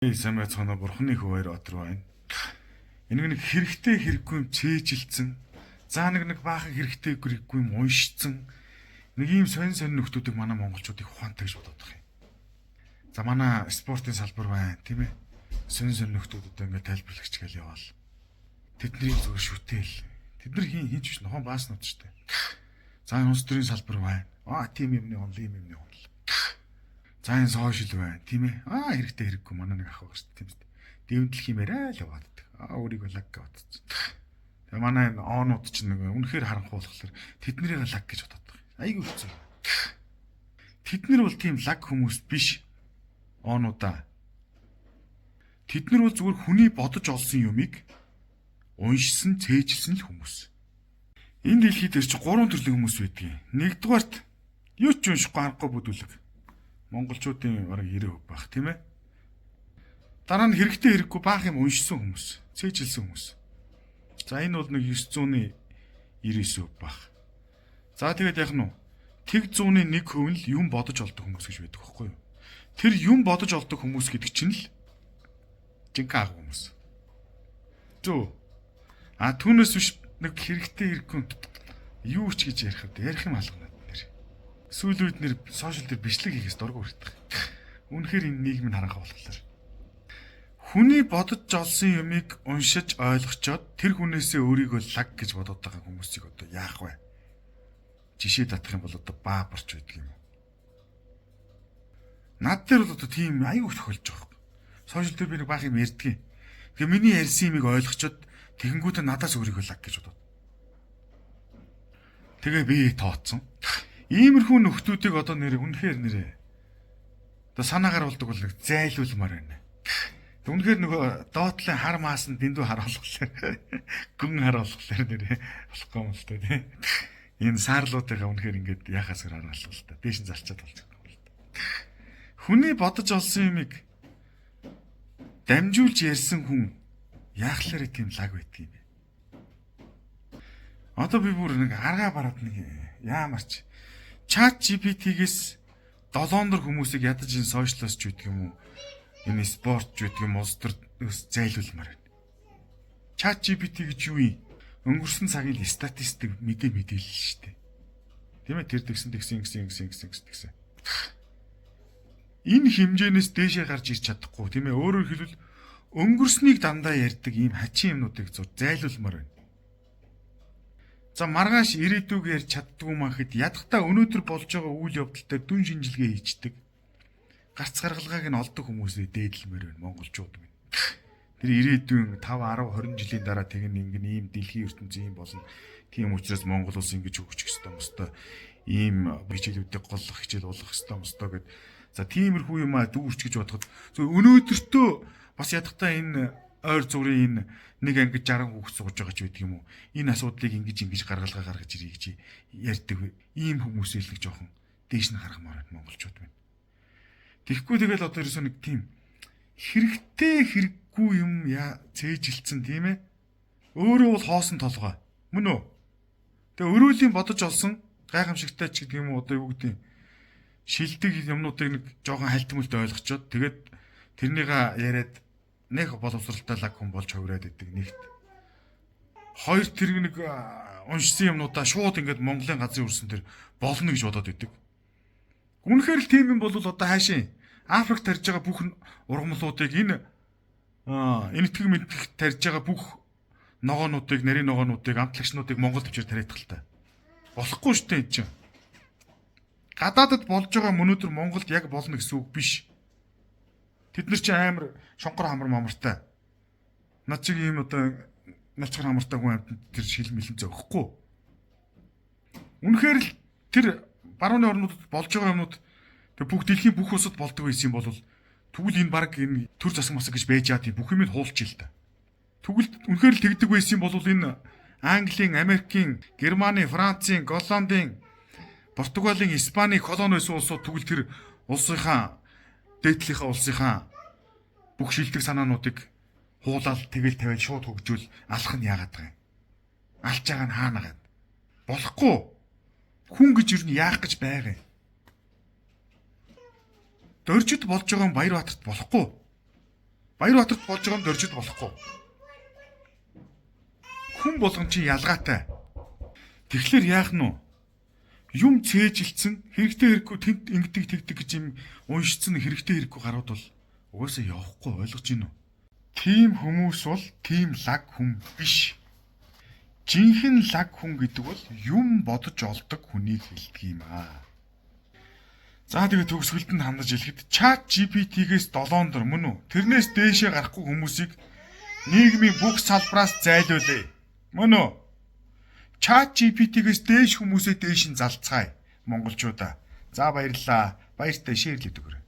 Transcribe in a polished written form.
Самбай цаана бурхны хөвөр отор байна. Энэ нэг хэрэгтэй хэрэггүй юм цээжилсэн. За нэг баахан хэрэгтэй хэрэггүй юм уншицсан. Нэг ийм сонь нөхдүүдийг манай монголчуудыг ухаантай гэж бодоод байгаа юм. За манай спортын салбар байна, тийм ээ. Сонь нөхдүүдтэй ингээд тайлбарлагч гэл яваал. Тэднийг зүгээр шүтэл. Тэд нар хийж биш нохон бааснууд ч тийм. За энэ улс төрийн салбар байна. Тийм юмны онл, ийм юмны онл. За энэ сошиал байна, тийм ээ. Хэрэгтэй хэрэггүй манай нэг ах байгаа шүү дээ, тийм үү. Дэвдэл химээрээ л явааддаг. Өөрийгөө лаг гэж бодсон. Тэгээ манай энэ оонууд чинь нэг үнэхээр харанхуй болохоор тэднийг лаг гэж бодоод байгаа. Айгүй хэцүү. Тэд нар бол тийм лаг хүмүүс биш. Оонуудаа. Тэд нар бол зүгээр хүний бодож олсон юмыг уншсан, цээжилсэн л хүмүүс. Энэ дэлхийд ч 3 төрлийн хүмүүс байдаг. Нэгдүгээрт юу ч уншихгүй харахгүй бүдүүлэг. Монголчуудын бараг 90% байх, тийм ээ. Дараа нь хэрэгтэй хэрэггүй баах юм уншсан хүмүүс, цээжилсэн хүмүүс. За энэ бол нэг 999% байх. За тэгээд яг нь тэг 100-ны 1% нь л юм бодож олдог хүмүүс гэж байдаг байхгүй юу? Тэр юм бодож олдог хүмүүс гэдэг чинь л жинхэнэ ах хүмүүс. Зөө. Түүнээс биш нэг хэрэгтэй хэрэггүй юу ч гэж ярих юм алгана. Сүүл үед нэр сошиал дээр бичлэг хийхээс дургу хүрдэг. Үнэхээр энэ нийгмийн харанхуй болохоор. Хүний бодож олсон юмыг уншиж ойлгочоод тэр хүнээсээ өөрийгөө лаг гэж бодоод байгаа хүмүүсийг одоо яах вэ? Жишээ татах юм бол одоо баабарч байдаг юм. Над дээр бол одоо тийм аюул тохиолж байгаа юм. Сошиал дээр би нэг баах юм ярьдгийг. Тэгээ миний ярьсан юмыг ойлгочоод тэгэнгүүтээ надаас өөрийгөө лаг гэж бодоод. Тэгээ би тооцсон. Иймэрхүү нөхдүүдийг одоо үнэхээр одоо санаагаар болдог бол зайлуулмаар байна. Үнэхээр нөгөө доотлын хар маасан дэндүү хар болохлээр гүн хар болохлээр болохгүй юм л та тийм. Энэ саарлуудынхаа үнэхээр ингээд яхаас харгалаа л та. Дээш нь залчаад болж байгаа юм л та. Хүний бодож олсон юмыг дамжуулж ярьсан хүн яахлаар тийм лаг байдгийг бэ? Одоо би бүр нэг аргаа бараад нэг яамарч Chat GPT-гээс 7 дор хүмүүсийг ядаж энэ сошиалоос ч үдэг юм уу? Энэ спорт ч үдэг юм уу? Улс төр зайлуулмаар байна. Chat GPT гэж юу юм? Өнгөрсөн цагийн статистик мэдээлэл шүү дээ. Тийм ээ тэр тэгсэн. Энэ хэмжээнээс дээшээ гарч ирч чадахгүй. Тийм ээ өөрөөр хэлбэл өнгөрснийг дандаа ярьдаг ийм хачин юмнуудыг зайлуулмаар байна. За маргааш ирээдүг ярьж чаддгүй махад ядахтаа өнөөдөр болж байгаа үйл явдалтай дүн шинжилгээ хийдэг. Гарц гаргалгааг нь олдог хүмүүсээ дээдлэмээр байна монголчууд минь. Тэр ирээдүйн 5, 10, 20 жилийн дараа тэгэн ингэн ийм дэлхийн ертөнцийн юм болно. Тийм учраас Монгол улс ингэж хөгжих ёстой мөстой. Ийм хичээлүүдийг голлох, хичээл болгох ёстой мөстой гэд. За тиймэрхүү юмаа дүүрч гэж бодоход өнөөдөртөө бас ядахтаа энэ ойр зүрийн энэ нэг ангид 60 хүүхэд сууж байгаа ч байдаг юм уу? Энэ асуудлыг ингэж гаргалгаа гаргаж ирье гэж ярьдаг. Ийм хүмүүсээ л нэг жоохон дээш нь харахмаар байна монголчууд байна. Тэгэхгүй тэгэл одоо ерөөсөө нэг тийм хэрэгтэй хэрэггүй юм цээжилсэн тийм ээ. Өөрөө бол хоосон толгой. Мөн үү? Тэгээ өрөөлийн бодож олсон гайхамшигтай ч гэдэг юм уу одоо юу гэдэг шилдэг юмнуудыг нэг жоохон хальтмалд ойлгочоод тэгээд тэрнийга яриад нэг боловсралтай лаг хүн болж хувираад идэг нэгт. Хоёр тэр нэг уншсан юмнуудаа шууд ингээд Монголын газрын өрсөн тэр болно гэж бодоод идэг. Үнэхээр л тийм юм бол одоо хаашийн Африкт тарьж байгаа бүх ургамлуудыг энэ энэтхэг мэдхэг тарьж байгаа бүх ногоонуудыг, нарийн ногоонуудыг, амтлагчнуудыг Монгол төвчээр тариадах л та. Болохгүй шүү дээ энэ чинь. Гадаадд болж байгаа өнөөдөр Монголд яг болно гэсэн үг биш. Тэд нар чи амар шонгор хамар мамартай. Над чиг ийм одоо начхар хамартай хүн амт тэр шил мэлэн зөөхгүй. Үнэхээр л тэр барууны орнуудад болж байгаа юмнууд тэр бүх дэлхийн бүх улсад болдог байсан юм бол тэгвэл энэ баг энэ төр засаг масаг гэж байж байгаа тийм бүх юм хуулчих л та. Тэгвэл үнэхээр л тэгдэг байсан юм бол энэ Английн, Америкийн, Германы, Францын, Голландын, Португалийн, Испаний колони байсан улсууд тэгвэл тэр улсынхаа дээдлийнхаа улсынхаа бүх шилдэг санаануудыг хуулаад тэгэл тавиад шууд хөгжүүл алах нь яагаад байгаа юм? Алж байгаа нь хаана гад? Болохгүй. Хүн гэж юу яах гэж байгаа юм? Дөржид болж байгаа Баярбаатарт болохгүй. Баярбатарт болж байгаа нь дөржид болохгүй. Хүн болгон чи ялгаатай. Тэгэхээр яах нь вэ? Юм цээжилсэн хэрэгтэй хэрэггүй тэнд ингэдэг тэгдэг гэж юм уншицсан хэрэгтэй хэрэггүй гарууд бол угаасаа явахгүй ойлгож байна уу? Тим хүмүүс бол тим лаг хүн биш. Жинхэнэ лаг хүн гэдэг бол юм бодож олдог хүнийг хэлдэг юм аа. За тэгээд төгсгөлд нь хандаж хэлэхэд чат GPT-гээс 7 дор мөн үү? Тэрнээс дээшээ гарахгүй хүмүүсийг нийгмийн бүх салбараас зайлуулъя. Мөн үү? Чат GPT-гээс дээш хүмүүсээ дээш нь залцгаая монголчуудаа. За баярлалаа. Баяртай шеэрлээд өгөөрэй.